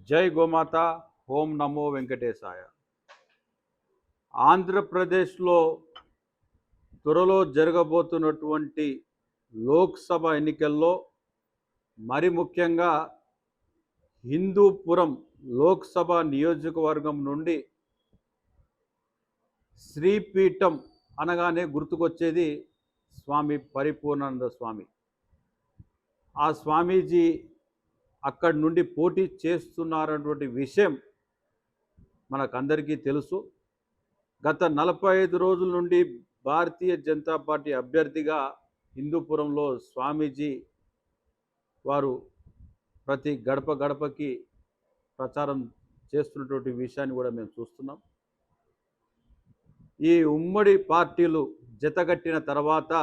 జై గోమాత, ఓం నమో వెంకటేశాయ. ఆంధ్రప్రదేశ్లో త్వరలో జరగబోతున్నటువంటి లోక్సభ ఎన్నికల్లో మరి ముఖ్యంగా హిందూపురం లోక్సభ నియోజకవర్గం నుండి శ్రీపీఠం అనగానే గుర్తుకొచ్చేది స్వామి పరిపూర్ణానంద స్వామి. ఆ స్వామీజీ అక్కడి నుండి పోటీ చేస్తున్నారన్నటువంటి విషయం మనకందరికీ తెలుసు. గత 45 రోజుల నుండి భారతీయ జనతా పార్టీ అభ్యర్థిగా హిందూపురంలో స్వామీజీ వారు ప్రతి గడప గడపకి ప్రచారం చేస్తున్నటువంటి విషయాన్ని కూడా మేము చూస్తున్నాం. ఈ ఉమ్మడి పార్టీలు జతగట్టిన తర్వాత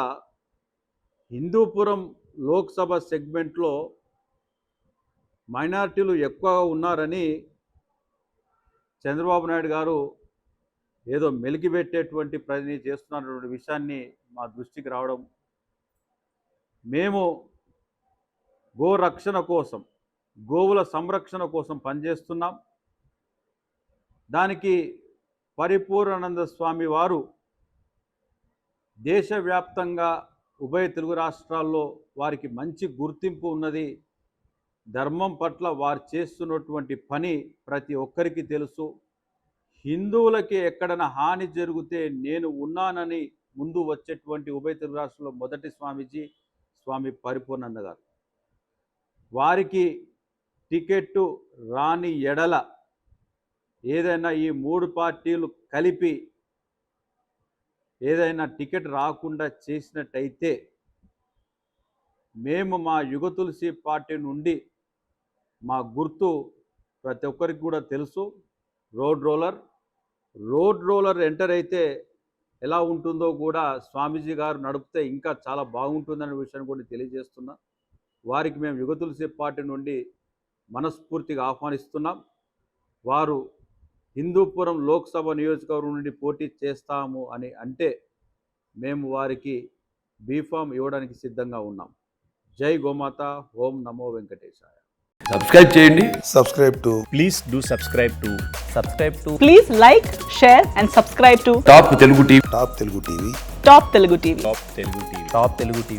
హిందూపురం లోక్సభ సెగ్మెంట్లో మైనారిటీలు ఎక్కువగా ఉన్నారని చంద్రబాబు నాయుడు గారు ఏదో మెలికిపెట్టేటువంటి ప్రయత్నం చేస్తున్నటువంటి విషయాన్ని మా దృష్టికి రావడం, మేము గోరక్షణ కోసం, గోవుల సంరక్షణ కోసం పనిచేస్తున్నాం. దానికి పరిపూర్ణానంద స్వామి వారు దేశవ్యాప్తంగా ఉభయ తెలుగు రాష్ట్రాల్లో వారికి మంచి గుర్తింపు ఉన్నది. ధర్మం పట్ల వారు చేస్తున్నటువంటి పని ప్రతి ఒక్కరికి తెలుసు. హిందువులకి ఎక్కడైనా హాని జరిగితే నేను ఉన్నానని ముందు వచ్చేటువంటి ఉభయ తెలుగు రాష్ట్రంలో మొదటి స్వామీజీ స్వామి పరిపూర్ణానంద గారు. వారికి టికెట్టు రాని ఎడల ఏదైనా ఈ 3 పార్టీలు కలిపి ఏదైనా టికెట్ రాకుండా చేసినట్టయితే మేము మా యుగ తులసి పార్టీ నుండి మా గుర్తు ప్రతి ఒక్కరికి కూడా తెలుసు, రోడ్ రోలర్ ఎంటర్ అయితే ఎలా ఉంటుందో కూడా స్వామీజీ గారు నడిపితే ఇంకా చాలా బాగుంటుందనే విషయాన్ని కూడా తెలియజేస్తున్నా. వారికి మేము యుగ తులసి పార్టీ నుండి మనస్ఫూర్తిగా ఆహ్వానిస్తున్నాం. వారు హిందూపురం లోక్సభ నియోజకవర్గం నుండి పోటీ చేస్తాము అని అంటే మేము వారికి బీఫామ్ ఇవ్వడానికి సిద్ధంగా ఉన్నాం. జై గోమాత, ఓం నమో వెంకటేశాయ. సబ్స్క్రైబ్ చేయండి. Please do subscribe to Please like, share and subscribe to top Telugu TV. Top Telugu TV. Top Telugu TV.